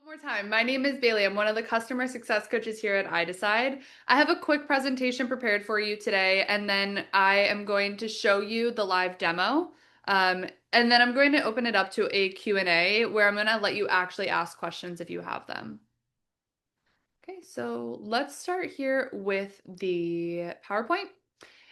One more time. My name is Bailey. I'm one of the customer success coaches here at myiDecide. I have a quick presentation prepared for you today, and then I am going to show you the live demo. And then I'm going to open it up to a Q&A where I'm going to let you actually ask questions if you have them. Okay, so let's start here with the PowerPoint.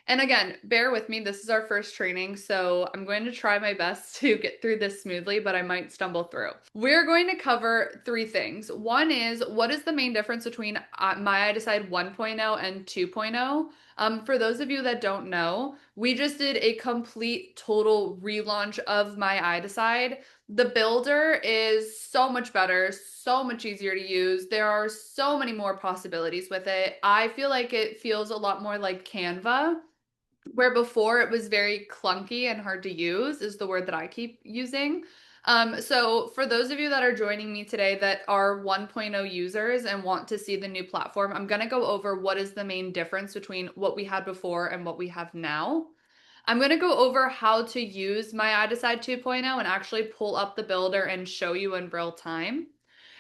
And again, bear with me. This is our first training, so I'm going to try my best to get through this smoothly, but I might stumble through. We're going to cover three things. One is, what is the main difference between myiDecide 1.0 and 2.0? For those of you that don't know, we just did a complete total relaunch of myiDecide. The builder is so much better, so much easier to use. There are so many more possibilities with it. I feel like it feels a lot more like Canva, where before it was very clunky and hard to use, is the word that I keep using. So for those of you that are joining me today that are 1.0 users and want to see the new platform, I'm going to go over what is the main difference between what we had before and what we have now. I'm going to go over how to use myiDecide 2.0 and actually pull up the builder and show you in real time.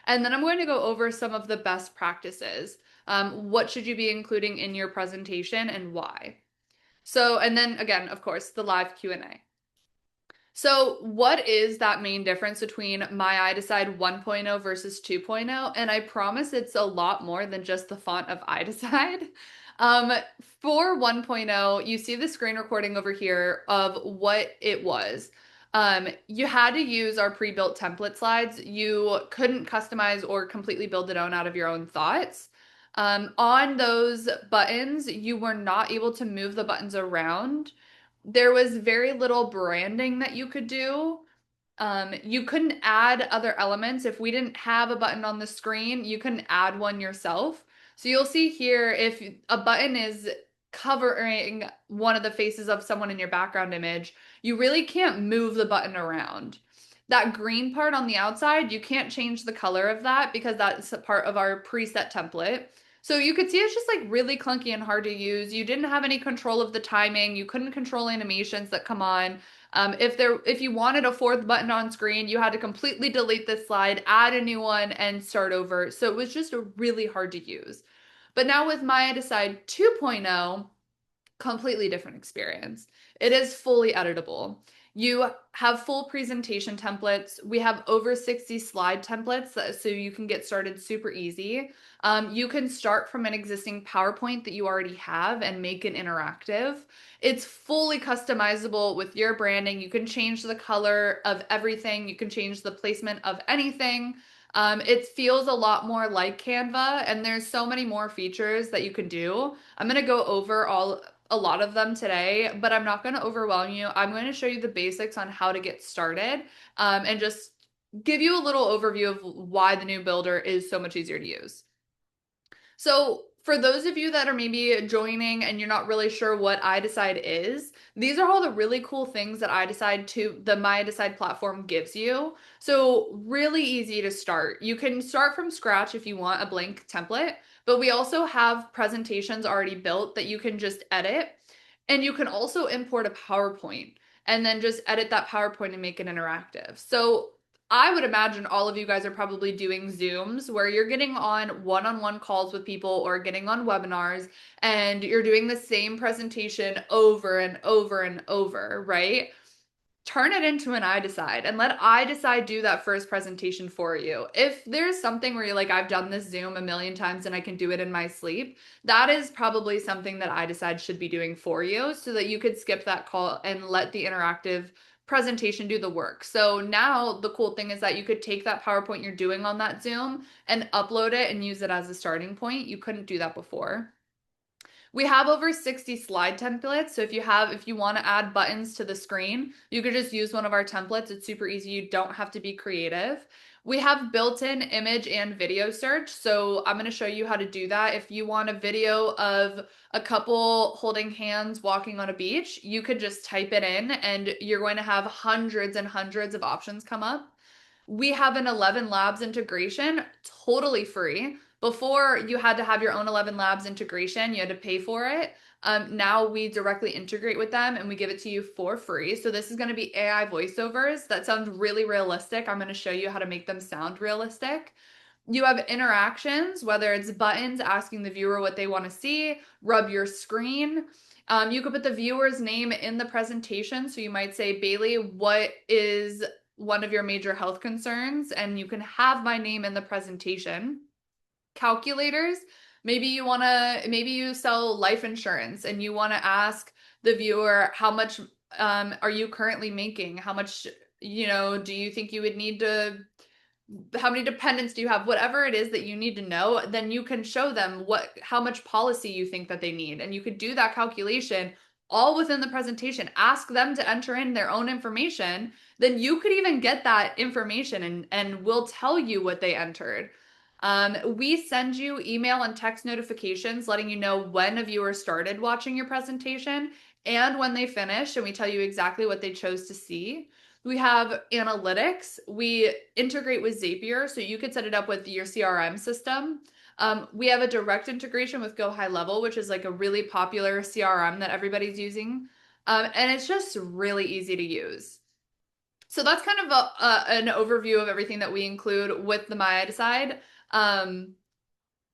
And then I'm going to go over some of the best practices. What should you be including in your presentation and why? So, and then again, of course, the live Q&A. So, what is that main difference between myiDecide 1.0 versus 2.0? And I promise it's a lot more than just the font of iDecide. Um, for 1.0, you see the screen recording over here of what it was. You had to use our pre-built template slides. You couldn't customize or completely build it out of your own thoughts. On those buttons, you were not able to move the buttons around. There was very little branding that you could do. You couldn't add other elements. If we didn't have a button on the screen, you couldn't add one yourself. So you'll see here, if a button is covering one of the faces of someone in your background image, you really can't move the button around. That green part on the outside, you can't change the color of that because that's a part of our preset template. So you could see it's just like really clunky and hard to use. You didn't have any control of the timing. You couldn't control animations that come on. If you wanted a fourth button on screen, you had to completely delete this slide, add a new one, and start over. So it was just really hard to use. But now with myiDecide 2.0, completely different experience. It is fully editable. You have full presentation templates. We have over 60 slide templates so you can get started super easy. You can start from an existing PowerPoint that you already have and make it interactive. It's fully customizable with your branding. You can change the color of everything. You can change the placement of anything. It feels a lot more like Canva, and there's so many more features that you can do. I'm going to go over a lot of them today, but I'm not going to overwhelm you. I'm going to show you the basics on how to get started, and just give you a little overview of why the new builder is so much easier to use. So for those of you that are maybe joining and you're not really sure what iDecide is, these are all the really cool things that the myiDecide platform gives you. So really easy to start. You can start from scratch if you want a blank template, but we also have presentations already built that you can just edit. And you can also import a PowerPoint and then just edit that PowerPoint and make it interactive. So I would imagine all of you guys are probably doing Zooms where you're getting on one-on-one calls with people or getting on webinars and you're doing the same presentation over and over and over, right? Turn it into an iDecide and let iDecide do that first presentation for you. If there's something where you're like, I've done this Zoom a million times and I can do it in my sleep, that is probably something that iDecide should be doing for you so that you could skip that call and let the interactive presentation do the work. So now the cool thing is that you could take that PowerPoint you're doing on that Zoom and upload it and use it as a starting point. You couldn't do that before. We have over 60 slide templates. So if you want to add buttons to the screen, you could just use one of our templates. It's super easy. You don't have to be creative. We have built-in image and video search. So I'm going to show you how to do that. If you want a video of a couple holding hands walking on a beach, you could just type it in and you're going to have hundreds and hundreds of options come up. We have an 11 Labs integration, totally free. Before, you had to have your own 11 Labs integration, you had to pay for it. Now we directly integrate with them and we give it to you for free. So this is going to be AI voiceovers that sound really realistic. I'm going to show you how to make them sound realistic. You have interactions, whether it's buttons asking the viewer what they want to see, rub your screen. You could put the viewer's name in the presentation. So you might say, Bailey, what is one of your major health concerns? And you can have my name in the presentation. Calculators, maybe you sell life insurance and you want to ask the viewer how much are you currently making? How much, do you think you would need to how many dependents do you have, whatever it is that you need to know, then you can show them how much policy you think that they need, and you could do that calculation all within the presentation. Ask them to enter in their own information, then you could even get that information, and we'll tell you what they entered. We send you email and text notifications letting you know when a viewer started watching your presentation and when they finished, and we tell you exactly what they chose to see. We have analytics. We integrate with Zapier, so you could set it up with your CRM system. We have a direct integration with Go High Level, which is like a really popular CRM that everybody's using. And it's just really easy to use. So that's kind of an overview of everything that we include with the myiDecide. Um,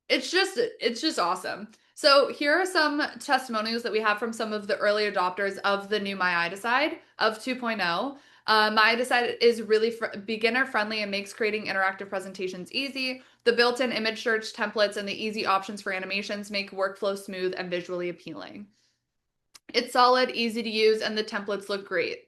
it's just awesome. So here are some testimonials that we have from some of the early adopters of the new myiDecide of 2.0. myiDecide is really beginner friendly and makes creating interactive presentations easy. The built-in image search templates and the easy options for animations make workflow smooth and visually appealing. It's solid, easy to use, and the templates look great.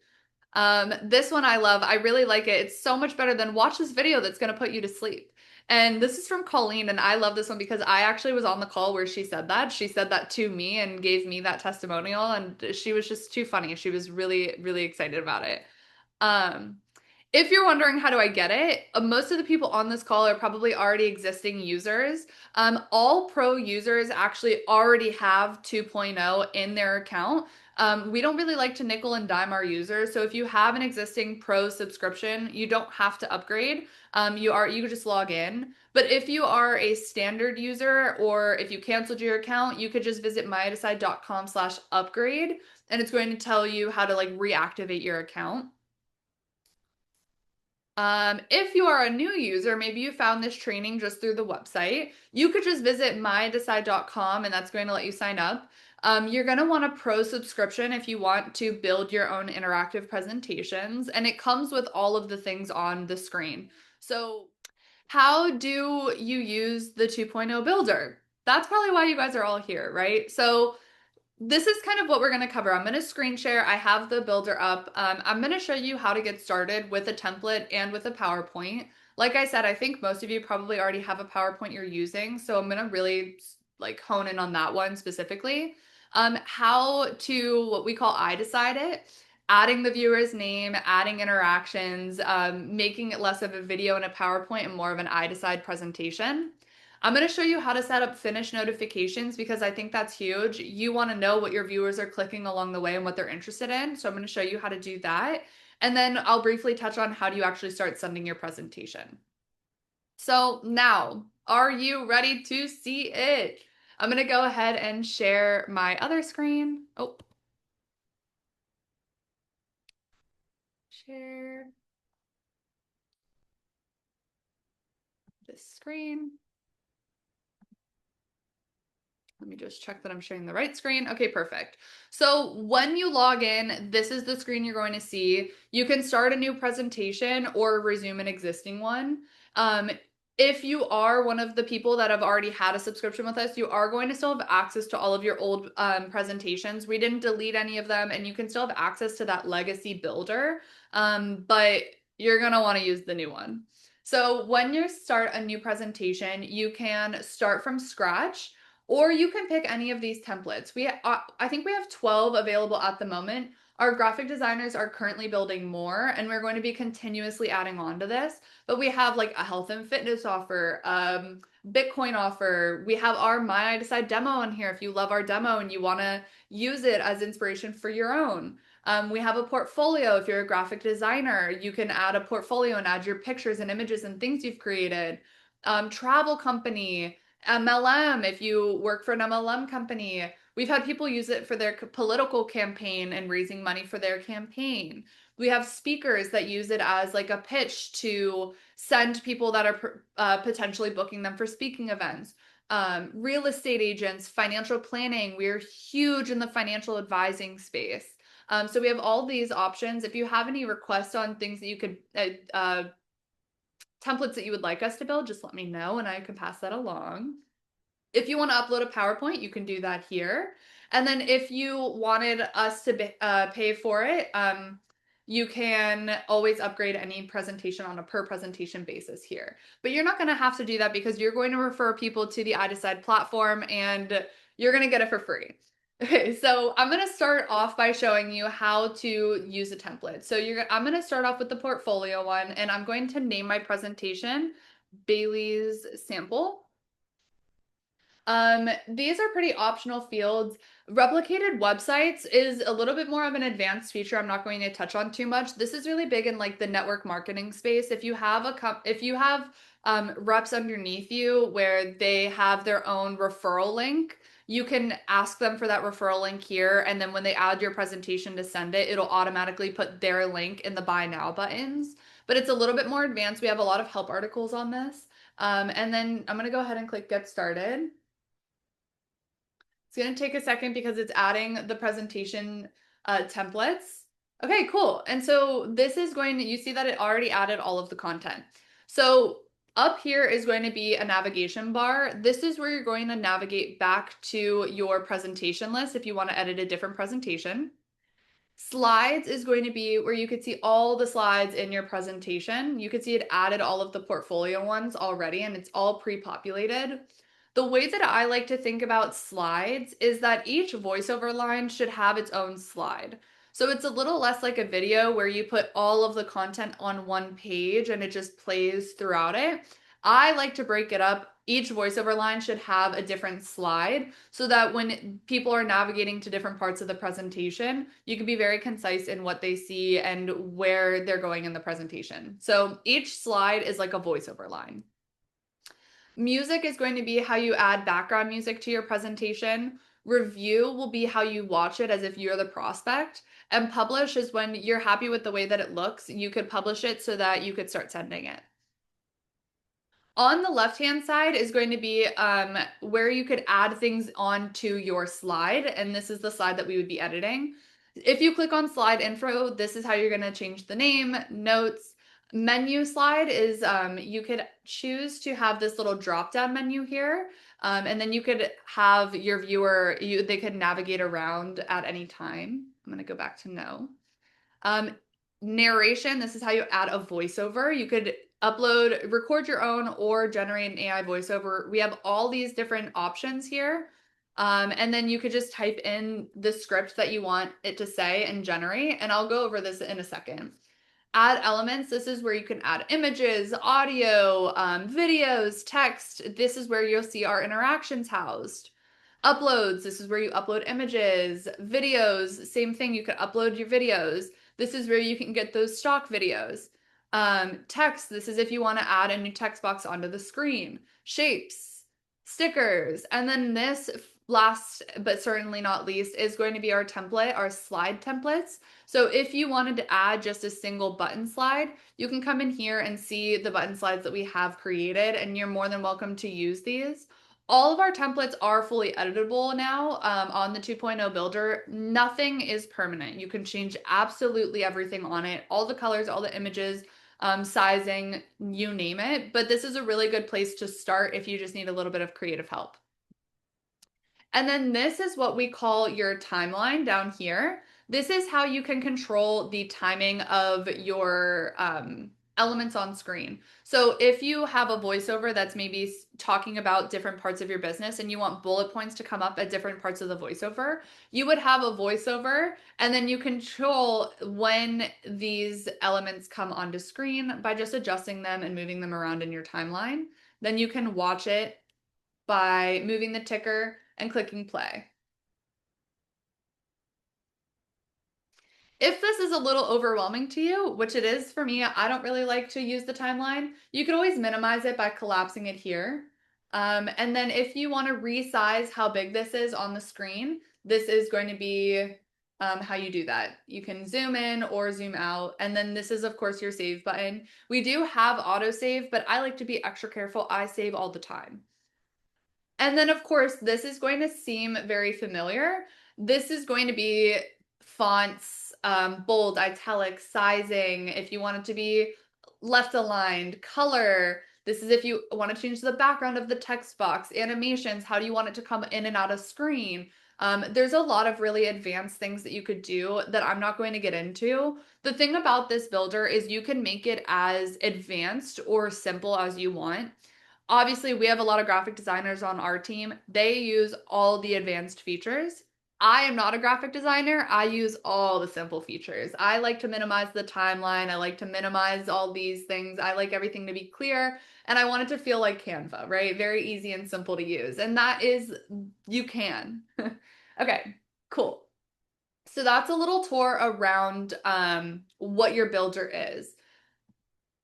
This one I love. I really like it. It's so much better than watch this video that's going to put you to sleep. And this is from Colleen, and I love this one because I actually was on the call where she said that. She said that to me and gave me that testimonial, and she was just too funny. She was really, really excited about it. Um, if you're wondering how do I get it, most of the people on this call are probably already existing users. All pro users actually already have 2.0 in their account. We don't really like to nickel and dime our users. So if you have an existing pro subscription, you don't have to upgrade. You just log in. But if you are a standard user or if you canceled your account, you could just visit myiDecide.com/upgrade and it's going to tell you how to like reactivate your account. If you are a new user, maybe you found this training just through the website, you could just visit myiDecide.com and that's going to let you sign up. You're going to want a pro subscription if you want to build your own interactive presentations, and it comes with all of the things on the screen. So, how do you use the 2.0 builder? That's probably why you guys are all here, right? So, this is kind of what we're going to cover. I'm going to screen share. I have the builder up. I'm going to show you how to get started with a template and with a PowerPoint. Like I said, I think most of you probably already have a PowerPoint you're using, so I'm going to really like hone in on that one specifically. How to what we call iDecide it, adding the viewer's name, adding interactions, making it less of a video and a PowerPoint and more of an iDecide presentation. I'm going to show you how to set up finish notifications because I think that's huge. You want to know what your viewers are clicking along the way and what they're interested in. So I'm going to show you how to do that. And then I'll briefly touch on how do you actually start sending your presentation. So now, are you ready to see it? I'm going to go ahead and share my other screen. Oh, share this screen. Let me just check that I'm sharing the right screen. Okay, perfect. So when you log in, this is the screen you're going to see. You can start a new presentation or resume an existing one. If you are one of the people that have already had a subscription with us, you are going to still have access to all of your old presentations. We didn't delete any of them, and you can still have access to that legacy builder, but you're going to want to use the new one. So when you start a new presentation, you can start from scratch. Or you can pick any of these templates. I think we have 12 available at the moment. Our graphic designers are currently building more, and we're going to be continuously adding on to this. But we have like a health and fitness offer, Bitcoin offer. We have our myiDecide demo in here if you love our demo and you want to use it as inspiration for your own. We have a portfolio. If you're a graphic designer, you can add a portfolio and add your pictures and images and things you've created. Travel company. MLM, if you work for an MLM company. We've had people use it for their political campaign and raising money for their campaign. We have speakers that use it as like a pitch to send people that are potentially booking them for speaking events. Real estate agents, financial planning. We're huge in the financial advising space. So we have all these options. If you have any requests on things that you could, templates that you would like us to build, just let me know and I can pass that along. If you want to upload a PowerPoint, you can do that here. And then if you wanted us to pay for it, you can always upgrade any presentation on a per presentation basis here. But you're not going to have to do that because you're going to refer people to the myiDecide platform and you're going to get it for free. Okay, so I'm going to start off by showing you how to use a template. So I'm going to start off with the portfolio one, and I'm going to name my presentation Bailey's Sample. These are pretty optional fields. Replicated websites is a little bit more of an advanced feature I'm not going to touch on too much. This is really big in like the network marketing space. If you have reps underneath you where they have their own referral link, you can ask them for that referral link here, and then when they add your presentation to send it, it'll automatically put their link in the buy now buttons. But it's a little bit more advanced. We have a lot of help articles on this. And then I'm going to go ahead and click get started. It's going to take a second because it's adding the presentation templates. Okay, cool. And so this is you see that it already added all of the content. So up here is going to be a navigation bar. This is where you're going to navigate back to your presentation list if you want to edit a different presentation. Slides is going to be where you could see all the slides in your presentation. You could see it added all of the portfolio ones already, and it's all pre-populated. The way that I like to think about slides is that each voiceover line should have its own slide. So it's a little less like a video where you put all of the content on one page and it just plays throughout it. I like to break it up. Each voiceover line should have a different slide so that when people are navigating to different parts of the presentation, you can be very concise in what they see and where they're going in the presentation. So each slide is like a voiceover line. Music is going to be how you add background music to your presentation. Review will be how you watch it as if you're the prospect. And publish is when you're happy with the way that it looks. You could publish it so that you could start sending it. On the left-hand side is going to be where you could add things onto your slide. And this is the slide that we would be editing. If you click on slide info, this is how you're going to change the name, notes. Menu slide is you could choose to have this little drop down menu here, and then you could have your viewer, they could navigate around at any time. I'm going to go back to no. Narration, this is how you add a voiceover. You could record your own or generate an AI voiceover. We have all these different options here. And then you could just type in the script that you want it to say and generate. And I'll go over this in a second. Add elements. This is where you can add images, audio, videos, text. This is where you'll see our interactions housed. Uploads. This is where you upload images, videos. Same thing. You can upload your videos. This is where you can get those stock videos. Text. This is if you want to add a new text box onto the screen. Shapes, stickers, and then this last but certainly not least is going to be our template, our slide templates. So if you wanted to add just a single button slide, you can come in here and see the button slides that we have created, and you're more than welcome to use these. All of our templates are fully editable now on the 2.0 builder. Nothing is permanent. You can change absolutely everything on it, all the colors, all the images, sizing, you name it. But this is a really good place to start if you just need a little bit of creative help. And then this is what we call your timeline down here. This is how you can control the timing of your elements on screen. So if you have a voiceover that's maybe talking about different parts of your business and you want bullet points to come up at different parts of the voiceover, you would have a voiceover and then you control when these elements come onto screen by just adjusting them and moving them around in your timeline. Then you can watch it by moving the ticker and clicking play. If this is a little overwhelming to you, which it is for me, I don't really like to use the timeline. You can always minimize it by collapsing it here. And then if you want to resize how big this is on the screen, this is going to be how you do that. You can zoom in or zoom out. And then this is, of course, your save button. We do have autosave, but I like to be extra careful. I save all the time. And then, of course, this is going to seem very familiar. This is going to be fonts, bold, italic, sizing, if you want it to be left aligned, color. This is if you want to change the background of the text box, animations, how do you want it to come in and out of screen? There's a lot of really advanced things that you could do that I'm not going to get into. The thing about this builder is you can make it as advanced or simple as you want. Obviously, we have a lot of graphic designers on our team. They use all the advanced features. I am not a graphic designer. I use all the simple features. I like to minimize the timeline. I like to minimize all these things. I like everything to be clear, and I want it to feel like Canva, right? Very easy and simple to use. And that is, you can. Okay, cool. So that's a little tour around what your builder is.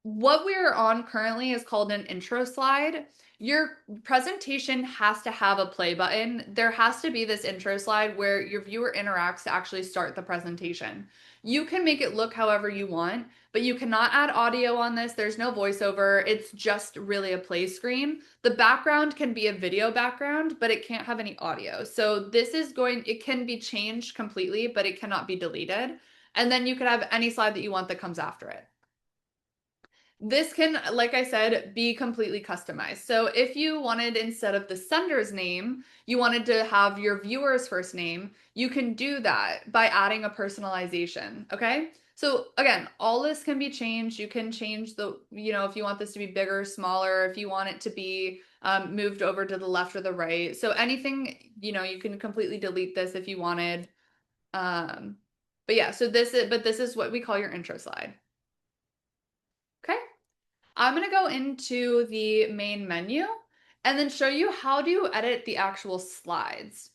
What we're on currently is called an intro slide. Your presentation has to have a play button. There has to be this intro slide where your viewer interacts to actually start the presentation. You can make it look however you want, but you cannot add audio on this. There's no voiceover. It's just really a play screen. The background can be a video background, but it can't have any audio. So this is it can be changed completely, but it cannot be deleted. And then you could have any slide that you want that comes after it. This can, like I said, be completely customized. So if you wanted, instead of the sender's name, you wanted to have your viewer's first name, you can do that by adding a personalization, okay? So again, all this can be changed. You can change if you want this to be bigger, smaller, if you want it to be moved over to the left or the right. So anything, you can completely delete this if you wanted. But yeah, this is what we call your intro slide. Okay. I'm going to go into the main menu and then show you how to edit the actual slides.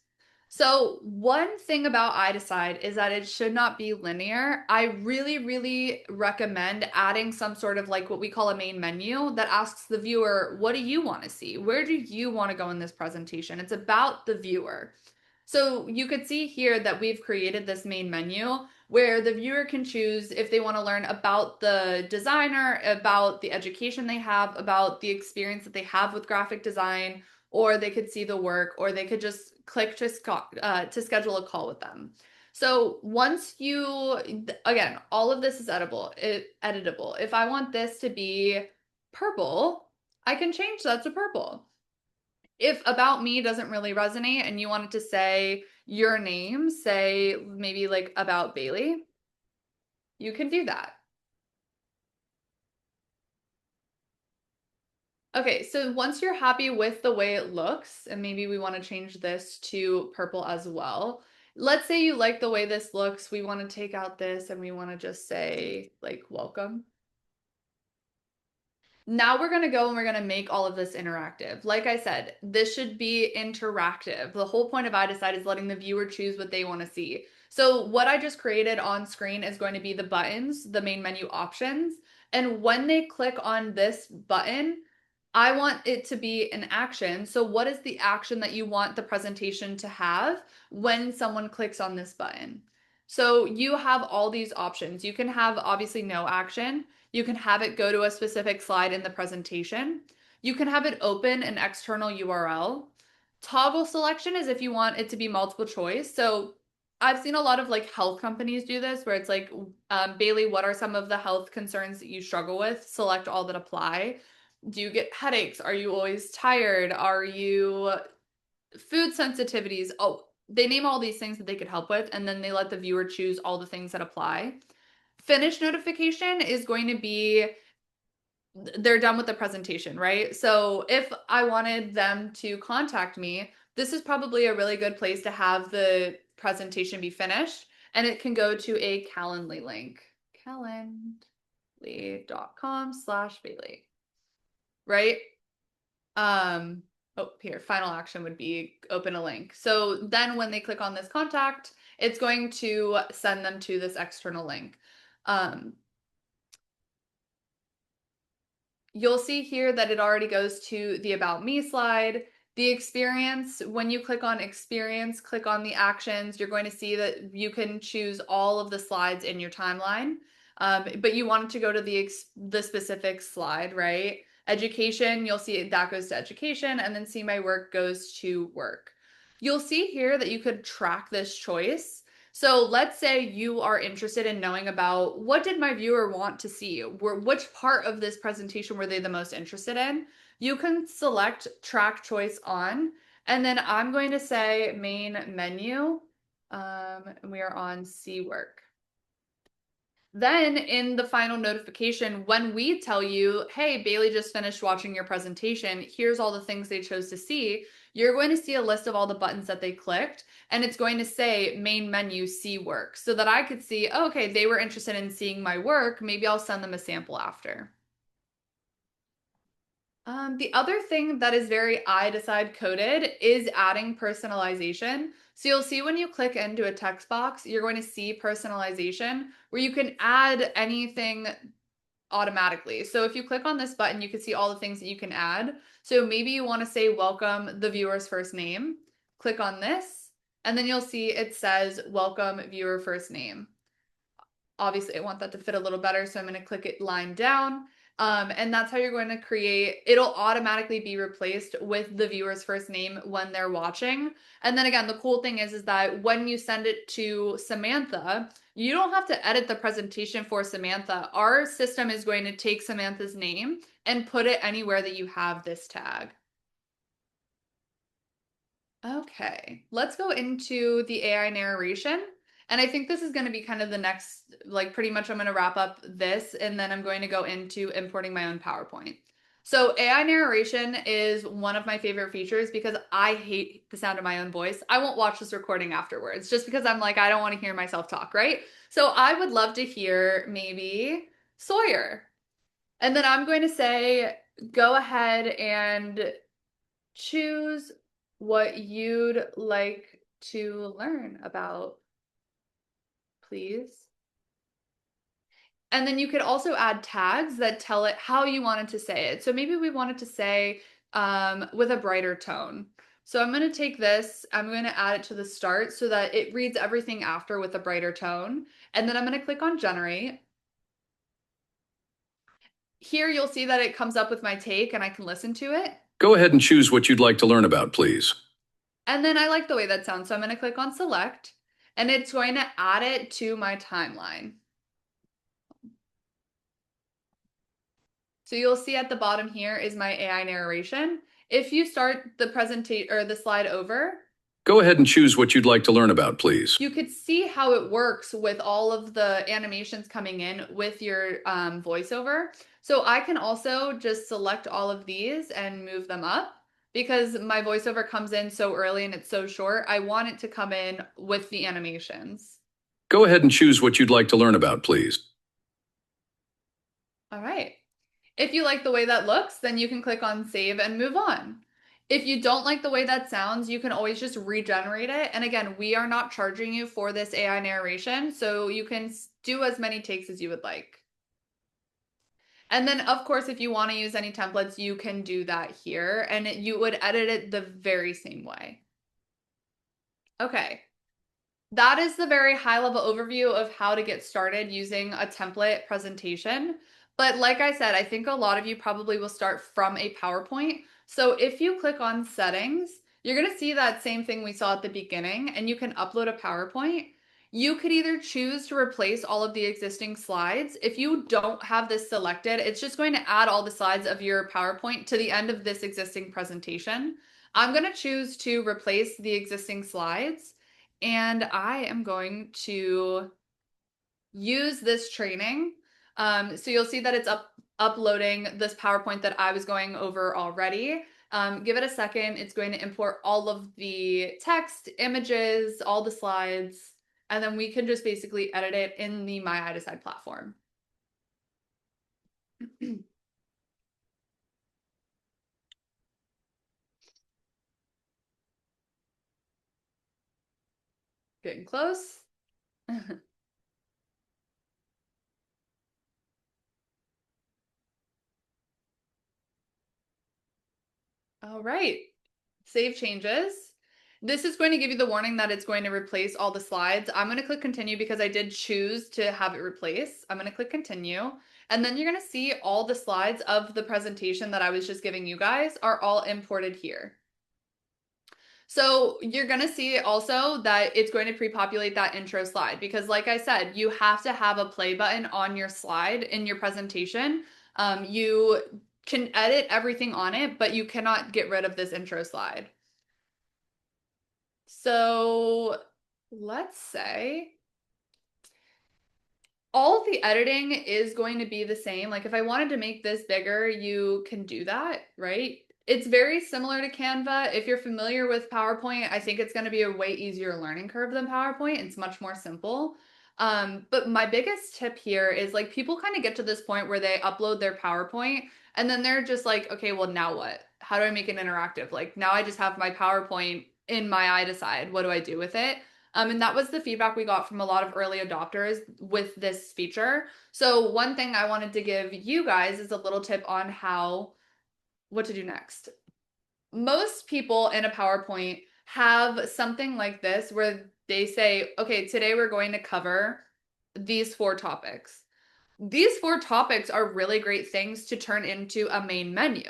So one thing about myiDecide is that it should not be linear. I really, really recommend adding some sort of like what we call a main menu that asks the viewer, what do you want to see? Where do you want to go in this presentation? It's about the viewer. So you could see here that we've created this main menu where the viewer can choose if they want to learn about the designer, about the education they have, about the experience that they have with graphic design, or they could see the work, or they could just click to schedule a call with them. So once again, all of this is editable. If I want this to be purple, I can change that to purple. If about me doesn't really resonate and you wanted to say your name, say maybe like about Bailey, you can do that. Okay, so once you're happy with the way it looks, and maybe we want to change this to purple as well. Let's say you like the way this looks. We want to take out this and we want to just say like welcome. Now we're going to go and we're going to make all of this interactive. Like I said, this should be interactive. The whole point of myiDecide is letting the viewer choose what they want to see. So what I just created on screen is going to be the buttons, the main menu options. And when they click on this button, I want it to be an action. So what is the action that you want the presentation to have when someone clicks on this button? So you have all these options. You can have obviously no action. You can have it go to a specific slide in the presentation. You can have it open an external URL. Toggle selection is if you want it to be multiple choice. So I've seen a lot of like health companies do this where it's like, Bailey, what are some of the health concerns that you struggle with? Select all that apply. Do you get headaches? Are you always tired? Are you food sensitivities? Oh, they name all these things that they could help with, and then they let the viewer choose all the things that apply. Finish notification is going to be they're done with the presentation, right? So if I wanted them to contact me, this is probably a really good place to have the presentation be finished, and it can go to a Calendly link, calendly.com/Bailey, right? Oh, here, final action would be open a link. So then when they click on this contact, it's going to send them to this external link. You'll see here that it already goes to the About Me slide. The experience, when you click on experience, click on the actions, you're going to see that you can choose all of the slides in your timeline. But you want it to go to the specific slide, right? Education, you'll see that goes to education, and then see my work goes to work. You'll see here that you could track this choice. So let's say you are interested in knowing about what did my viewer want to see? Which part of this presentation were they the most interested in? You can select track choice on, and then I'm going to say main menu. We are on see work. Then in the final notification, when we tell you, hey, Bailey just finished watching your presentation, here's all the things they chose to see, you're going to see a list of all the buttons that they clicked, and it's going to say main menu, see work, so that I could see, oh, okay, they were interested in seeing my work. Maybe I'll send them a sample after. The other thing that is very iDecide coded is adding personalization. So you'll see when you click into a text box, you're going to see personalization where you can add anything automatically. So if you click on this button, you can see all the things that you can add. So maybe you want to say welcome the viewer's first name. Click on this, and then you'll see it says welcome viewer first name. Obviously, I want that to fit a little better, so I'm going to click it line down. And that's how you're going to create, it'll automatically be replaced with the viewer's first name when they're watching. And then again, the cool thing is that when you send it to Samantha, you don't have to edit the presentation for Samantha. Our system is going to take Samantha's name and put it anywhere that you have this tag. Okay, let's go into the AI narration. And I think this is going to be kind of the next, like pretty much I'm going to wrap up this and then I'm going to go into importing my own PowerPoint. So AI narration is one of my favorite features because I hate the sound of my own voice. I won't watch this recording afterwards just because I'm like, I don't want to hear myself talk, right? So I would love to hear maybe Sawyer. And then I'm going to say, go ahead and choose what you'd like to learn about, please. And then you could also add tags that tell it how you wanted to say it. So maybe we wanted to say with a brighter tone. So I'm going to take this, I'm going to add it to the start so that it reads everything after with a brighter tone. And then I'm going to click on generate. Here you'll see that it comes up with my take and I can listen to it. Go ahead and choose what you'd like to learn about, please. And then I like the way that sounds, so I'm going to click on select, and it's going to add it to my timeline. So you'll see at the bottom here is my AI narration. If you start the presentation or the slide over, Go ahead and choose what you'd like to learn about, please. you could see how it works with all of the animations coming in with your voiceover. So I can also just select all of these and move them up because my voiceover comes in so early and it's so short. I want it to come in with the animations. Go ahead and choose what you'd like to learn about, please. All right. If you like the way that looks, then you can click on save and move on. If you don't like the way that sounds, you can always just regenerate it. And again, we are not charging you for this AI narration, so you can do as many takes as you would like. And then, of course, if you want to use any templates, you can do that here, and you would edit it the very same way. Okay. That is the very high level overview of how to get started using a template presentation. But like I said, I think a lot of you probably will start from a PowerPoint. So if you click on settings, you're going to see that same thing we saw at the beginning, and you can upload a PowerPoint. You could either choose to replace all of the existing slides. If you don't have this selected, it's just going to add all the slides of your PowerPoint to the end of this existing presentation. I'm going to choose to replace the existing slides. And I am going to use this training. So you'll see that it's uploading this PowerPoint that I was going over already. Give it a second. It's going to import all of the text, images, all the slides, and then we can just basically edit it in the myiDecide platform. Getting close. All right. Save changes. This is going to give you the warning that it's going to replace all the slides. I'm going to click continue because I did choose to have it replace. I'm going to click continue. And then you're going to see all the slides of the presentation that I was just giving you guys are all imported here. So you're going to see also that it's going to pre-populate that intro slide because like I said, you have to have a play button on your slide in your presentation. You can edit everything on it, but you cannot get rid of this intro slide. So let's say all of the editing is going to be the same. Like if I wanted to make this bigger, you can do that, right? It's very similar to Canva. If you're familiar with PowerPoint, I think it's going to be a way easier learning curve than PowerPoint. It's much more simple. But my biggest tip here is like people kind of get to this point where they upload their PowerPoint and then they're just like, okay, well, now what? How do I make it interactive? Like now I just have my PowerPoint in my iDecide. What do I do with it? And that was the feedback we got from a lot of early adopters with this feature. So one thing I wanted to give you guys is a little tip on what to do next. Most people in a PowerPoint have something like this where they say, okay, today we're going to cover these 4 topics. These 4 topics are really great things to turn into a main menu.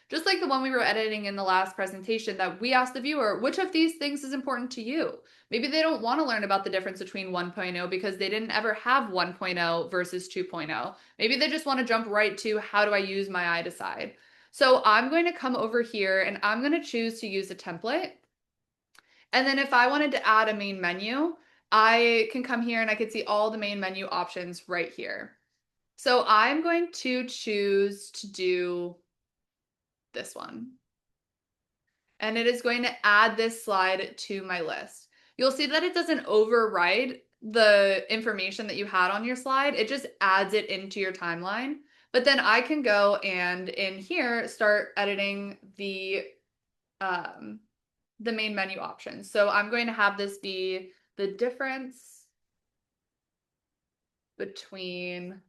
Just like the one we were editing in the last presentation that we asked the viewer, which of these things is important to you? Maybe they don't want to learn about the difference between 1.0 because they didn't ever have 1.0 versus 2.0. Maybe they just want to jump right to how do I use my myiDecide. So I'm going to come over here and I'm going to choose to use a template. And then if I wanted to add a main menu, I can come here and I can see all the main menu options right here. So I'm going to choose to do this one. And it is going to add this slide to my list. You'll see that it doesn't override the information that you had on your slide. It just adds it into your timeline. But then I can go and in here start editing the main menu options. So I'm going to have this be the difference between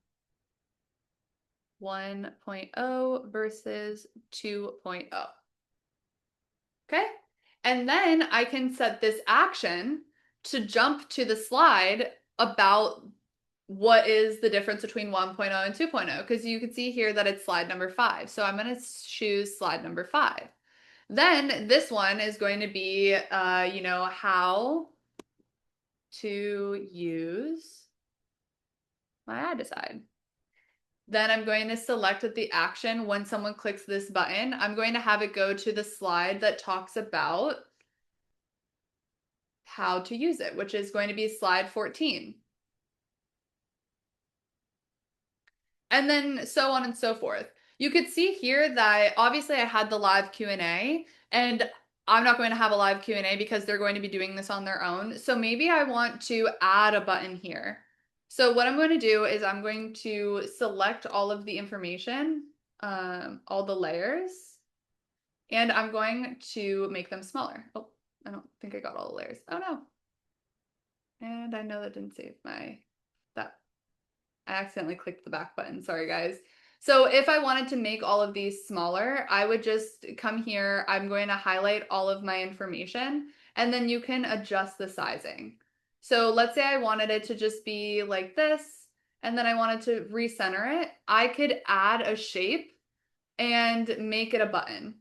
1.0 versus 2.0. Okay. And then I can set this action to jump to the slide about what is the difference between 1.0 and 2.0, because you can see here that it's slide number 5. So I'm going to choose slide number 5. Then this one is going to be, how to use myiDecide. Then I'm going to select the action when someone clicks this button. I'm going to have it go to the slide that talks about how to use it, which is going to be slide 14. And then so on and so forth. You could see here that obviously I had the live Q&A and I'm not going to have a live Q&A because they're going to be doing this on their own. So maybe I want to add a button here. So what I'm going to do is I'm going to select all of the information, all the layers, and I'm going to make them smaller. Oh, I don't think I got all the layers. Oh no. And I know that didn't save that I accidentally clicked the back button. Sorry, guys. So if I wanted to make all of these smaller, I would just come here. I'm going to highlight all of my information, and then you can adjust the sizing. So let's say I wanted it to just be like this, and then I wanted to recenter it. I could add a shape and make it a button.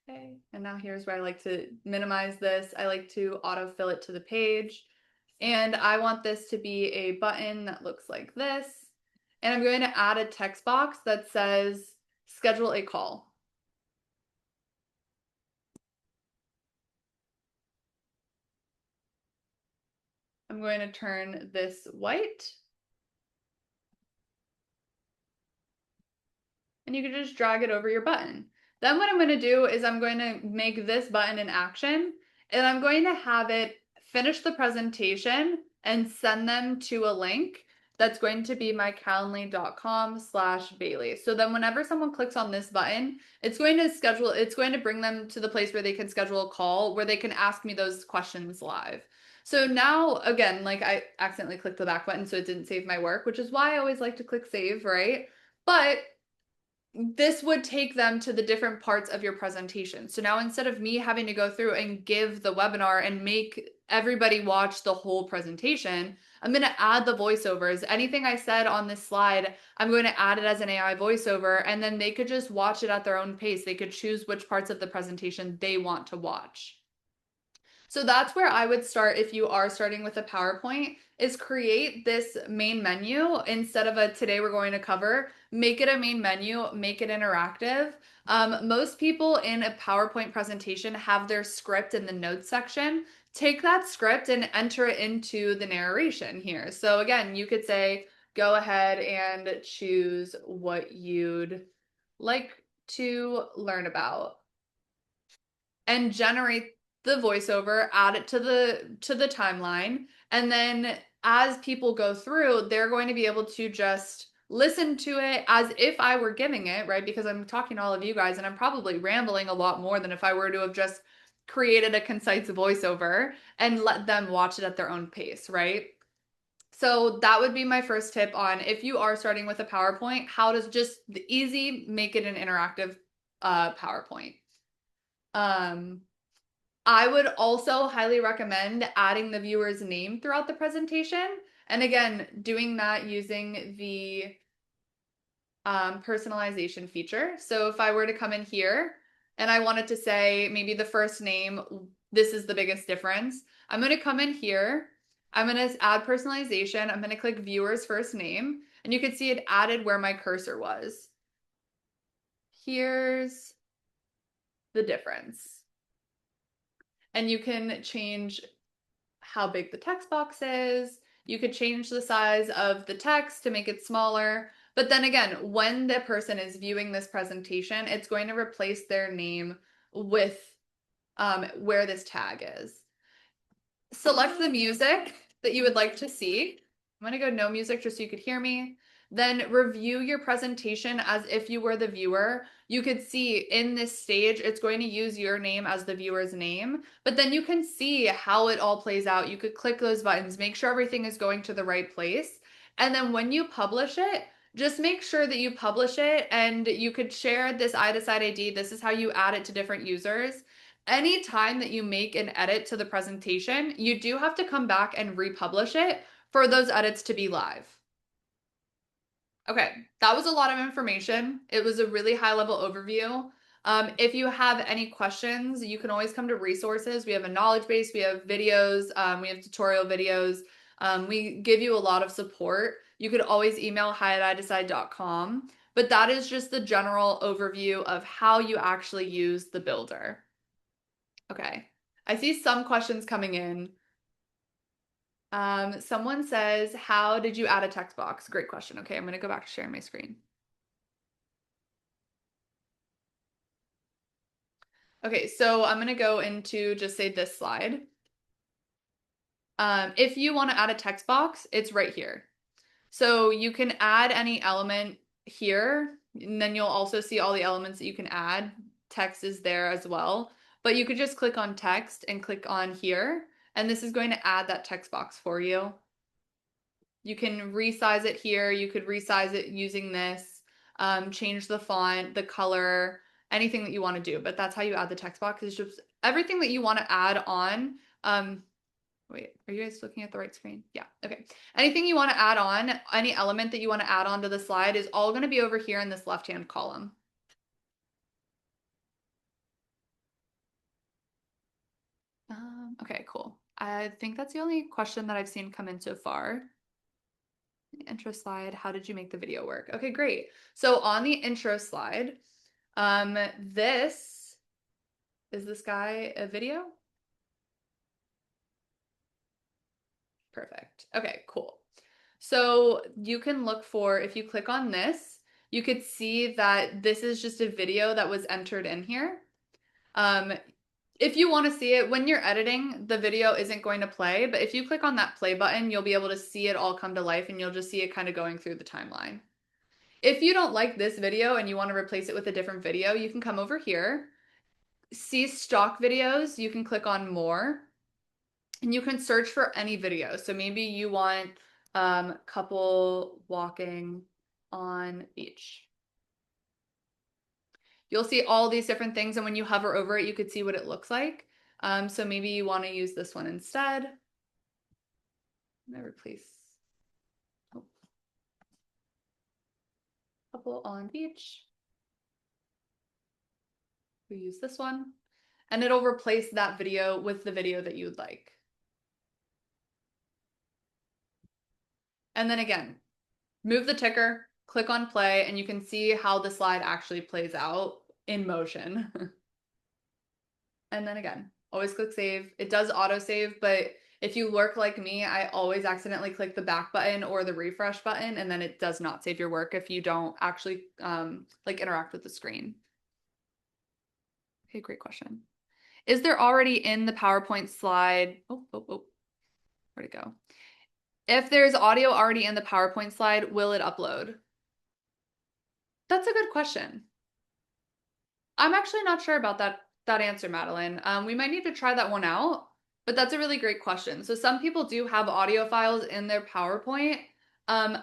Okay, and now here's where I like to minimize this. I like to autofill it to the page. And I want this to be a button that looks like this. And I'm going to add a text box that says, schedule a call. I'm going to turn this white. And you can just drag it over your button. Then what I'm going to do is I'm going to make this button an action, and I'm going to have it finish the presentation and send them to a link that's going to be my calendly.com/Bailey. So then whenever someone clicks on this button, it's going to bring them to the place where they can schedule a call where they can ask me those questions live. So now, again, like I accidentally clicked the back button, so it didn't save my work, which is why I always like to click save, right? But this would take them to the different parts of your presentation. So now instead of me having to go through and give the webinar and make everybody watch the whole presentation, I'm going to add the voiceovers. Anything I said on this slide, I'm going to add it as an AI voiceover, and then they could just watch it at their own pace. They could choose which parts of the presentation they want to watch. So that's where I would start if you are starting with a PowerPoint, is create this main menu instead of a today we're going to cover, make it a main menu, make it interactive. Most people in a PowerPoint presentation have their script in the notes section. Take that script and enter it into the narration here. So again, you could say, go ahead and choose what you'd like to learn about and generate the voiceover, add it to the timeline, and then as people go through, they're going to be able to just listen to it as if I were giving it, right? Because I'm talking to all of you guys and I'm probably rambling a lot more than if I were to have just created a concise voiceover and let them watch it at their own pace, right? So that would be my first tip on if you are starting with a PowerPoint, how to just easy make it an interactive PowerPoint. Um, I would also highly recommend adding the viewer's name throughout the presentation. And again, doing that using the personalization feature. So if I were to come in here and I wanted to say maybe the first name, this is the biggest difference. I'm going to come in here. I'm going to add personalization. I'm going to click viewer's first name. And you can see it added where my cursor was. Here's the difference. And you can change how big the text box is. You could change the size of the text to make it smaller. But then again, when the person is viewing this presentation, it's going to replace their name with where this tag is. Select the music that you would like to see. I'm going to go no music just so you could hear me. Then review your presentation as if you were the viewer. You could see in this stage, it's going to use your name as the viewer's name, but then you can see how it all plays out. You could click those buttons, make sure everything is going to the right place. And then when you publish it, just make sure that you publish it and you could share this iDecide ID. This is how you add it to different users. Anytime that you make an edit to the presentation, you do have to come back and republish it for those edits to be live. Okay, that was a lot of information. It was a really high level overview. If you have any questions, you can always come to resources. We have a knowledge base, we have videos, we have tutorial videos. We give you a lot of support. You could always email hi@idecide.com, but that is just the general overview of how you actually use the builder. Okay, I see some questions coming in. Someone says, how did you add a text box? Great question. Okay, I'm going to go back to sharing my screen. Okay, so I'm going to go into just say this slide. If you want to add a text box, it's right here. So you can add any element here, and then you'll also see all the elements that you can add. Text is there as well, but you could just click on text and click on here, and this is going to add that text box for you. You can resize it here. You could resize it using this, change the font, the color, anything that you want to do. But that's how you add the text box. It's just everything that you want to add on. Wait, are you guys looking at the right screen? Yeah, okay. Anything you want to add on, any element that you want to add on to the slide is all going to be over here in this left-hand column. Okay, cool. I think that's the only question that I've seen come in so far. Intro slide, how did you make the video work? Okay, great. So on the intro slide, this is this guy a video? Perfect. Okay, cool. So you can look for, if you click on this, you could see that this is just a video that was entered in here. If you want to see it, when you're editing, the video isn't going to play, but if you click on that play button, you'll be able to see it all come to life and you'll just see it kind of going through the timeline. If you don't like this video and you want to replace it with a different video, you can come over here, see stock videos, you can click on more, and you can search for any video. So maybe you want couple walking on beach. you'll see all these different things. And when you hover over it, you could see what it looks like. So maybe you want to use this one instead. I'm gonna replace oh, couple on beach. We use this one. And it'll replace that video with the video that you would like. And then again, move the ticker, click on play, and you can see how the slide actually plays out in motion. And then again, always click save. It does auto save, but if you work like me, I always accidentally click the back button or the refresh button, and then it does not save your work if you don't actually like interact with the screen. Okay, great question. Is there already in the PowerPoint slide? Where'd it go? If there's audio already in the PowerPoint slide, will it upload? That's a good question. I'm actually not sure about that answer, Madeline. We might need to try that one out, but that's a really great question. So some people do have audio files in their PowerPoint. Um,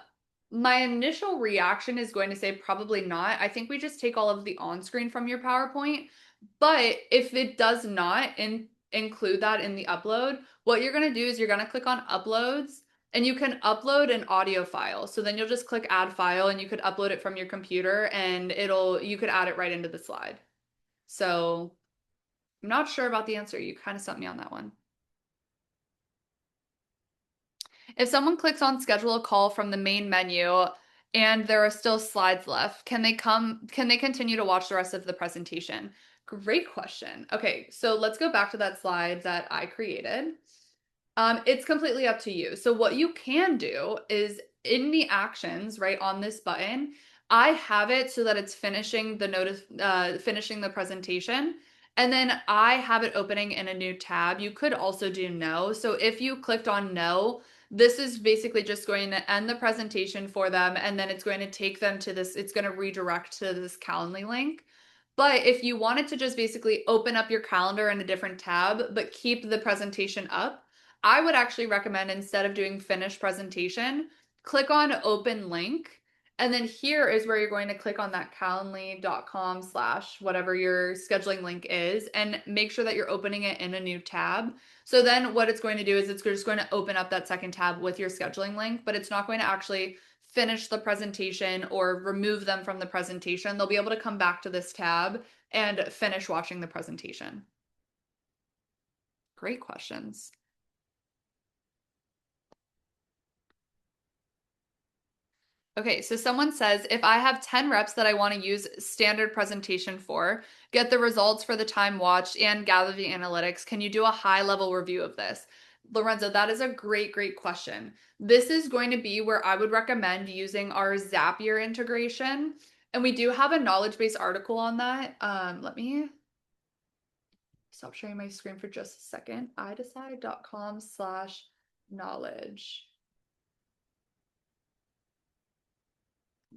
my initial reaction is going to say probably not. I think we just take all of the on-screen from your PowerPoint. But if it does not include that in the upload, what you're going to do is you're going to click on uploads and you can upload an audio file. So then you'll just click add file and you could upload it from your computer and you could add it right into the slide. So I'm not sure about the answer. You kind of stumped me on that one. If someone clicks on schedule a call from the main menu and there are still slides left, can they continue to watch the rest of the presentation? Great question. Okay, so let's go back to that slide that I created. It's completely up to you. So what you can do is in the actions, right on this button, I have it so that it's finishing the presentation. And then I have it opening in a new tab. You could also do no. So if you clicked on no, this is basically just going to end the presentation for them. And then it's going to take them to this, it's going to redirect to this Calendly link. But if you wanted to just basically open up your calendar in a different tab, but keep the presentation up, I would actually recommend instead of doing finish presentation, click on open link. And then here is where you're going to click on that calendly.com / whatever your scheduling link is and make sure that you're opening it in a new tab. So then what it's going to do is it's just going to open up that second tab with your scheduling link, but it's not going to actually finish the presentation or remove them from the presentation. They'll be able to come back to this tab and finish watching the presentation. Great questions. Okay, so someone says, if I have 10 reps that I want to use standard presentation for, get the results for the time watched, and gather the analytics, can you do a high level review of this? Lorenzo, that is a great, great question. This is going to be where I would recommend using our Zapier integration. And we do have a knowledge base article on that. Let me stop sharing my screen for just a second. myiDecide.com / knowledge.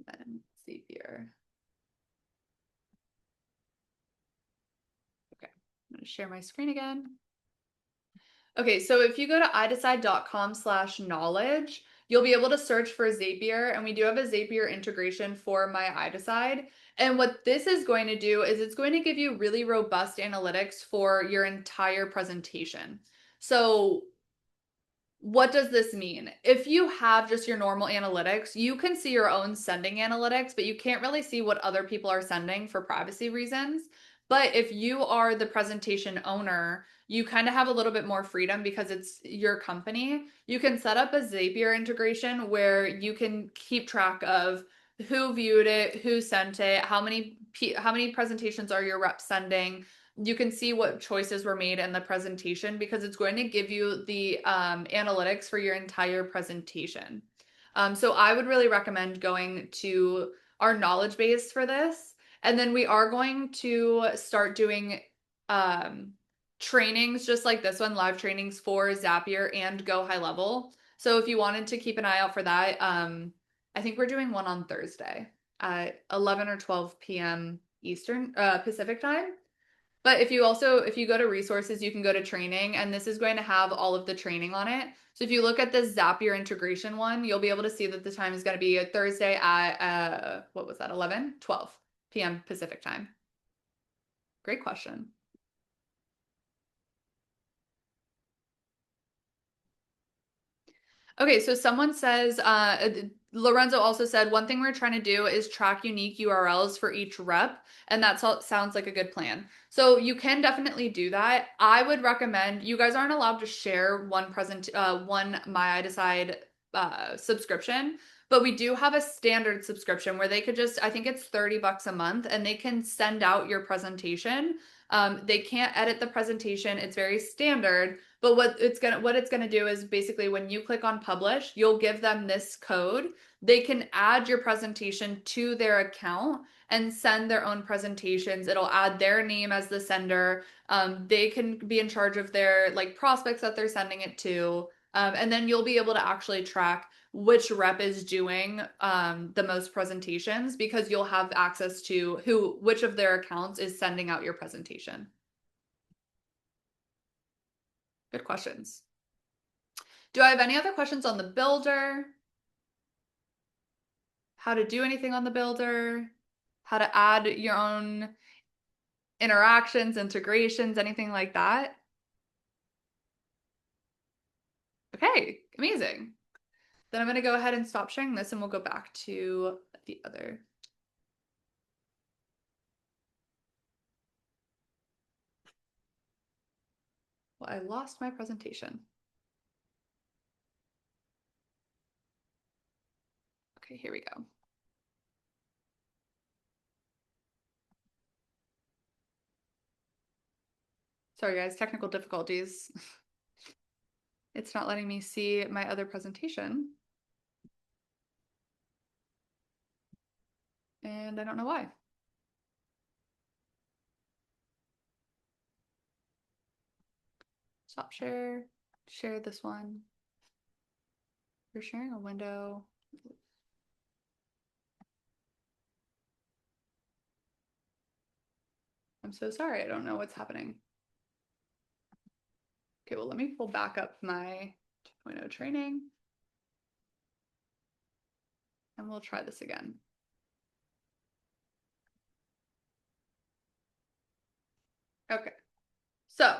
And see here. Okay, I'm going to share my screen again. Okay, so if you go to myiDecide.com / knowledge, you'll be able to search for Zapier, and we do have a Zapier integration for myiDecide. And what this is going to do is it's going to give you really robust analytics for your entire presentation. So what does this mean? If you have just your normal analytics, you can see your own sending analytics, but you can't really see what other people are sending for privacy reasons. But if you are the presentation owner, you kind of have a little bit more freedom because it's your company. You can set up a Zapier integration where you can keep track of who viewed it, who sent it, how many presentations are your reps sending. You can see what choices were made in the presentation because it's going to give you the analytics for your entire presentation. So I would really recommend going to our knowledge base for this. And then we are going to start doing trainings just like this one, live trainings for Zapier and Go High Level. So if you wanted to keep an eye out for that, I think we're doing one on Thursday at 11 or 12 p.m. Eastern Pacific time. But if you go to resources, you can go to training, and this is going to have all of the training on it. So if you look at the Zapier integration one, you'll be able to see that the time is going to be a Thursday at, what was that, 12 p.m. Pacific time. Great question. Okay, so someone says, Lorenzo also said, one thing we're trying to do is track unique URLs for each rep, and that sounds like a good plan. So you can definitely do that. I would recommend, you guys aren't allowed to share one myiDecide subscription, but we do have a standard subscription where they could just, I think it's $30 a month, and they can send out your presentation. They can't edit the presentation. It's very standard. But what it's gonna do is basically when you click on publish, you'll give them this code. They can add your presentation to their account and send their own presentations. It'll add their name as the sender. They can be in charge of their like prospects that they're sending it to. And then you'll be able to actually track which rep is doing the most presentations because you'll have access to which of their accounts is sending out your presentation. Good questions. Do I have any other questions on the builder? How to do anything on the builder? How to add your own interactions, integrations, anything like that? Okay, amazing. Then I'm going to go ahead and stop sharing this and we'll go back to the other. Well, I lost my presentation. Okay, here we go. Sorry guys, technical difficulties. It's not letting me see my other presentation. And I don't know why. Stop share, share this one. You're sharing a window. I'm so sorry, I don't know what's happening. Okay, well, let me pull back up my 2.0 training and we'll try this again. Okay, so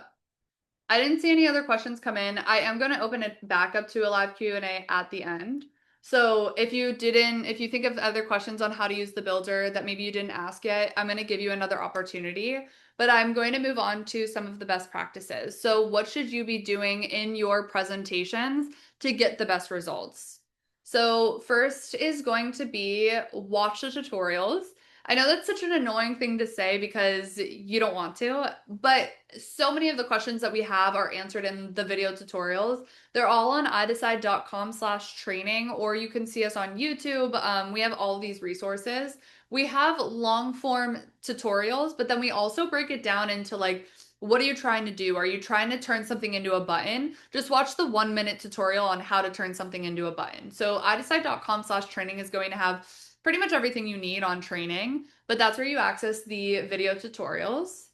I didn't see any other questions come in. I am going to open it back up to a live Q&A at the end. So if you think of other questions on how to use the builder that maybe you didn't ask yet, I'm going to give you another opportunity, but I'm going to move on to some of the best practices. So what should you be doing in your presentations to get the best results? So first is going to be watch the tutorials. I know that's such an annoying thing to say because you don't want to, but so many of the questions that we have are answered in the video tutorials. They're all on idecide.com/training, or you can see us on YouTube. We have all these resources. We have long form tutorials, but then we also break it down into like, what are you trying to do? Are you trying to turn something into a button? Just watch the 1 minute tutorial on how to turn something into a button. So idecide.com/training is going to have pretty much everything you need on training, but that's where you access the video tutorials.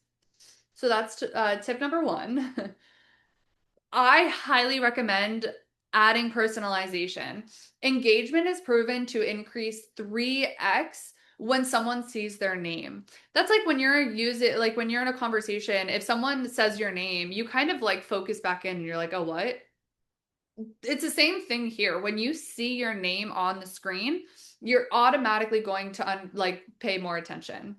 So that's tip number one. I highly recommend adding personalization. Engagement is proven to increase 3x when someone sees their name. That's like when you're in a conversation, if someone says your name, you kind of like focus back in and you're like, oh, what? It's the same thing here. When you see your name on the screen, you're automatically going to pay more attention.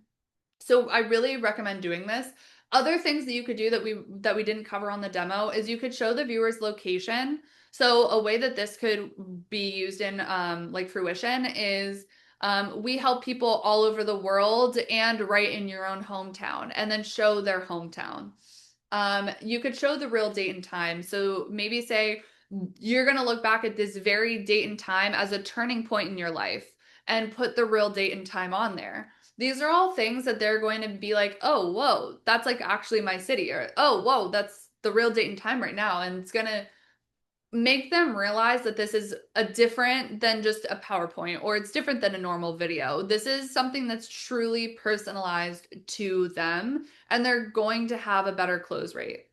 So I really recommend doing this. Other things that you could do that we didn't cover on the demo is you could show the viewer's location. So a way that this could be used in like fruition is we help people all over the world and right in your own hometown, and then show their hometown. You could show the real date and time. So maybe say you're going to look back at this very date and time as a turning point in your life and put the real date and time on there. These are all things that they're going to be like, oh, whoa, that's like actually my city, or oh, whoa, that's the real date and time right now. And it's going to make them realize that this is a different than just a PowerPoint, or it's different than a normal video. This is something that's truly personalized to them, and they're going to have a better close rate.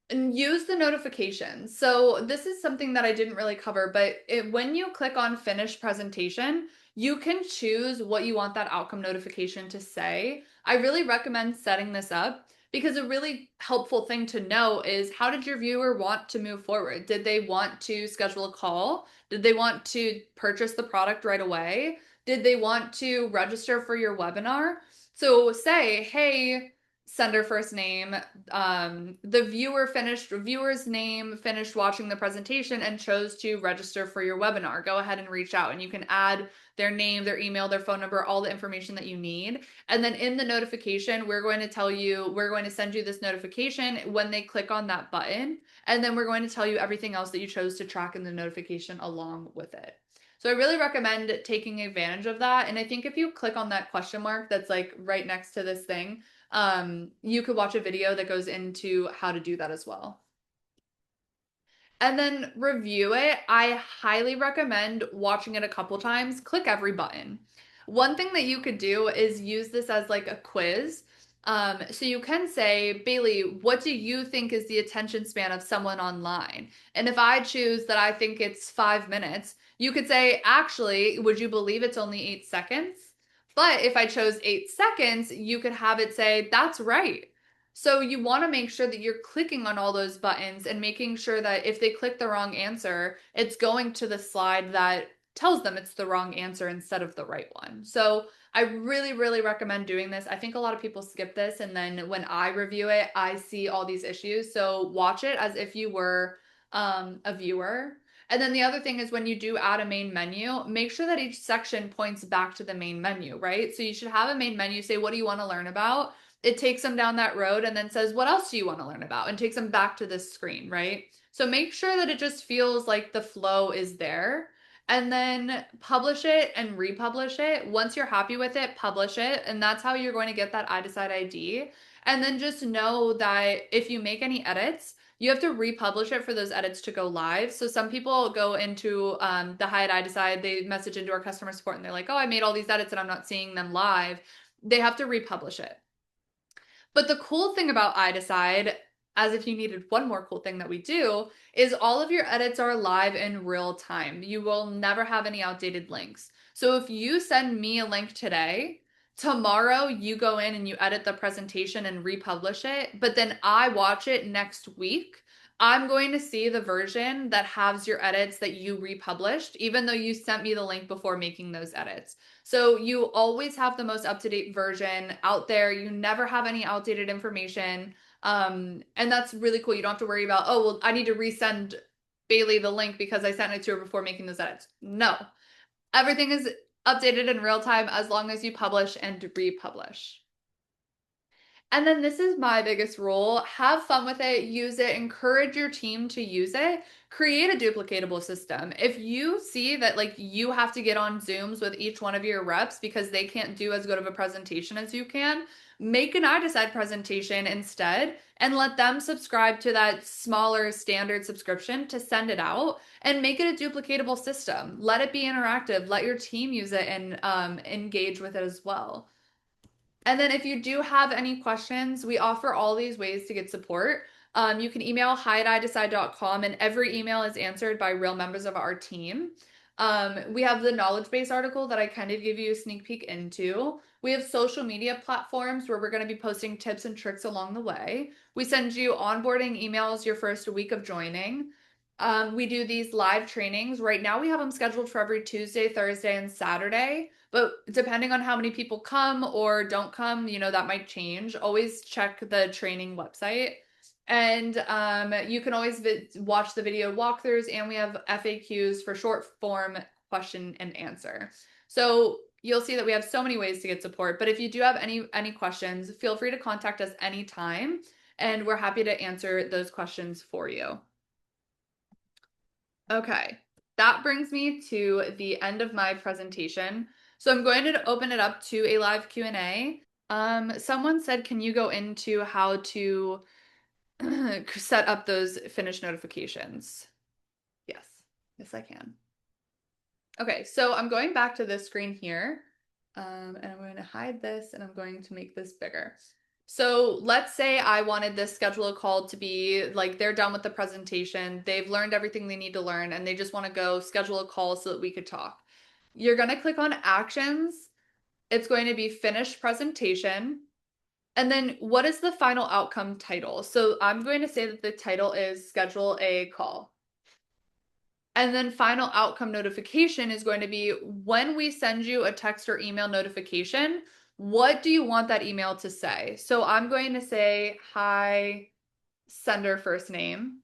And use the notifications. So this is something that I didn't really cover, but when you click on finish presentation, you can choose what you want that outcome notification to say. I really recommend setting this up because a really helpful thing to know is how did your viewer want to move forward? Did they want to schedule a call? Did they want to purchase the product right away? Did they want to register for your webinar? So say, hey, sender first name, the viewer's name finished watching the presentation and chose to register for your webinar. Go ahead and reach out and you can add their name, their email, their phone number, all the information that you need. And then in the notification, we're going to send you this notification when they click on that button. And then we're going to tell you everything else that you chose to track in the notification along with it. So I really recommend taking advantage of that. And I think if you click on that question mark that's like right next to this thing, you could watch a video that goes into how to do that as well. And then review it. I highly recommend watching it a couple times. Click every button. One thing that you could do is use this as like a quiz. So you can say, Bailey, what do you think is the attention span of someone online? And if I choose that I think it's 5 minutes, you could say, actually, would you believe it's only 8 seconds? But if I chose 8 seconds, you could have it say, that's right. So you want to make sure that you're clicking on all those buttons and making sure that if they click the wrong answer, it's going to the slide that tells them it's the wrong answer instead of the right one. So I really, really recommend doing this. I think a lot of people skip this, and then when I review it, I see all these issues. So watch it as if you were a viewer. And then the other thing is when you do add a main menu, make sure that each section points back to the main menu, right? So you should have a main menu, say, what do you want to learn about? It takes them down that road and then says, what else do you want to learn about? And takes them back to this screen, right? So make sure that it just feels like the flow is there and then publish it and republish it. Once you're happy with it, publish it. And that's how you're going to get that iDecide ID. And then just know that if you make any edits, you have to republish it for those edits to go live. So some people go into the Hi at iDecide, they message into our customer support and they're like, oh, I made all these edits and I'm not seeing them live. They have to republish it. But the cool thing about iDecide, as if you needed one more cool thing that we do, is all of your edits are live in real time. You will never have any outdated links. So if you send me a link today, tomorrow you go in and you edit the presentation and republish it, but then I watch it next week. I'm going to see the version that has your edits that you republished, even though you sent me the link before making those edits. So you always have the most up-to-date version out there. You never have any outdated information. And that's really cool. You don't have to worry about, oh, well, I need to resend Bailey the link because I sent it to her before making those edits. No, everything is updated in real time as long as you publish and republish. And then this is my biggest rule. Have fun with it, use it, encourage your team to use it, create a duplicatable system. If you see that like you have to get on Zooms with each one of your reps because they can't do as good of a presentation as you can, make an iDecide presentation instead and let them subscribe to that smaller standard subscription to send it out and make it a duplicatable system. Let it be interactive, let your team use it and engage with it as well. And then if you do have any questions, we offer all these ways to get support. You can email hi@idecide.com and every email is answered by real members of our team. We have the knowledge base article that I kind of give you a sneak peek into. We have social media platforms where we're going to be posting tips and tricks along the way. We send you onboarding emails your first week of joining. We do these live trainings. Right now, we have them scheduled for every Tuesday, Thursday, and Saturday. But depending on how many people come or don't come, that might change. Always check the training website. And you can always watch the video walkthroughs, and we have FAQs for short form question and answer. So you'll see that we have so many ways to get support. But if you do have any questions, feel free to contact us anytime, and we're happy to answer those questions for you. Okay, that brings me to the end of my presentation. So I'm going to open it up to a live Q&A. Someone said, can you go into how to set up those finish notifications? Yes, yes, I can. Okay, so I'm going back to this screen here, and I'm going to hide this and I'm going to make this bigger. So let's say I wanted this schedule a call to be like they're done with the presentation, they've learned everything they need to learn, and they just want to go schedule a call so that we could talk. You're going to click on actions. It's going to be finish presentation. And then what is the final outcome title? So I'm going to say that the title is schedule a call. And then final outcome notification is going to be when we send you a text or email notification, what do you want that email to say? So I'm going to say, hi, sender first name.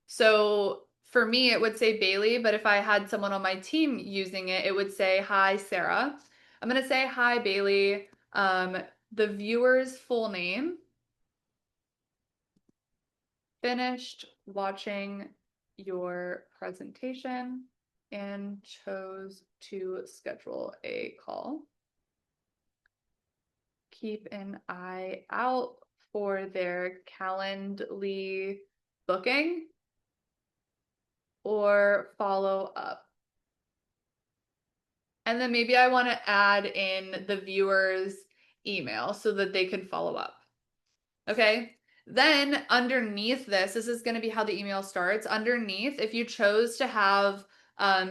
So for me, it would say Bailey, but if I had someone on my team using it, it would say, hi, Sarah. I'm going to say, hi, Bailey. The viewer's full name. Finished watching your presentation and chose to schedule a call. Keep an eye out for their Calendly booking or follow up. And then maybe I want to add in the viewer's email so that they can follow up. Okay. Then underneath this is going to be how the email starts. Underneath, if you chose to have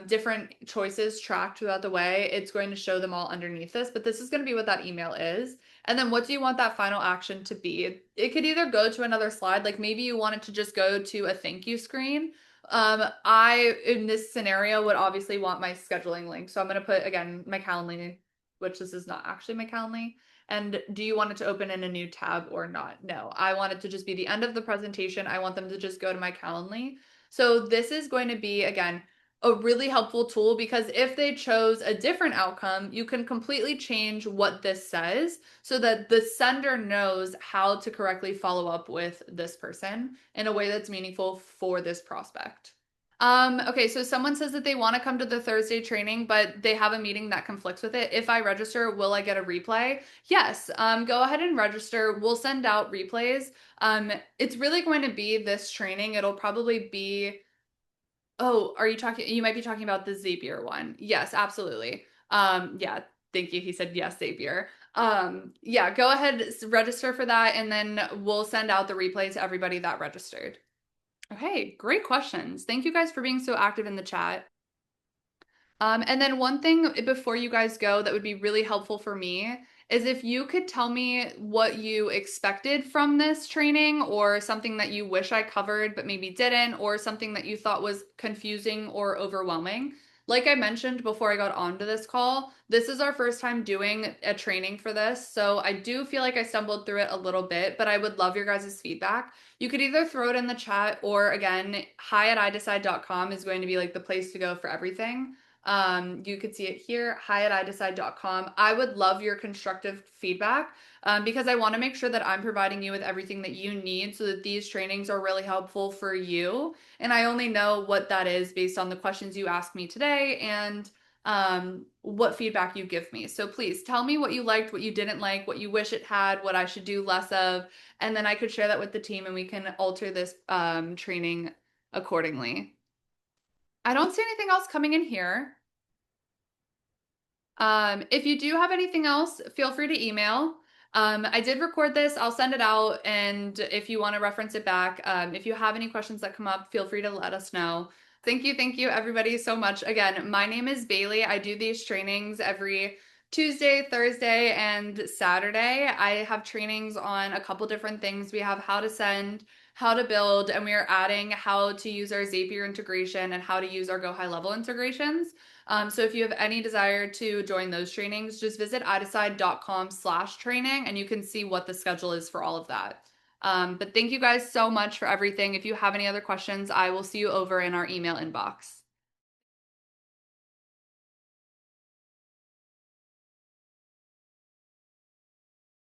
different choices tracked throughout the way, it's going to show them all underneath this, but this is going to be what that email is. And then what do you want that final action to be? It could either go to another slide, like maybe you want it to just go to a thank you screen. I, in this scenario, would obviously want my scheduling link. So I'm going to put, again, my Calendly, which this is not actually my Calendly. And do you want it to open in a new tab or not? No, I want it to just be the end of the presentation. I want them to just go to my Calendly. So this is going to be, again, a really helpful tool because if they chose a different outcome, you can completely change what this says so that the sender knows how to correctly follow up with this person in a way that's meaningful for this prospect. Okay, so someone says that they want to come to the Thursday training, but they have a meeting that conflicts with it. If I register, will I get a replay? Yes. Go ahead and register. We'll send out replays. It's really going to be this training. It'll probably be, oh, are you talking, you might be talking about the Zapier one. Yes, absolutely. Yeah, thank you. He said yes, Zapier. Yeah, go ahead, register for that, and then we'll send out the replay to everybody that registered. Okay, great questions. Thank you guys for being so active in the chat. And then one thing before you guys go that would be really helpful for me is if you could tell me what you expected from this training or something that you wish I covered but maybe didn't, or something that you thought was confusing or overwhelming. Like I mentioned before I got onto this call, this is our first time doing a training for this. So I do feel like I stumbled through it a little bit, but I would love your guys' feedback. You could either throw it in the chat or again, hi@idecide.com is going to be like the place to go for everything. You could see it here, hi@idecide.com. I would love your constructive feedback because I want to make sure that I'm providing you with everything that you need so that these trainings are really helpful for you. And I only know what that is based on the questions you asked me today and what feedback you give me. So please tell me what you liked, what you didn't like, what you wish it had, what I should do less of, and then I could share that with the team and we can alter this training accordingly. I don't see anything else coming in here. If you do have anything else, feel free to email. I did record this. I'll send it out. And if you want to reference it back, if you have any questions that come up, feel free to let us know. Thank you, everybody, so much. Again, my name is Bailey. I do these trainings every Tuesday, Thursday, and Saturday. I have trainings on a couple different things. We have how to send, how to build, and we are adding how to use our Zapier integration and how to use our Go High Level integrations. So if you have any desire to join those trainings, just visit idecide.com/training and you can see what the schedule is for all of that. But thank you guys so much for everything. If you have any other questions, I will see you over in our email inbox.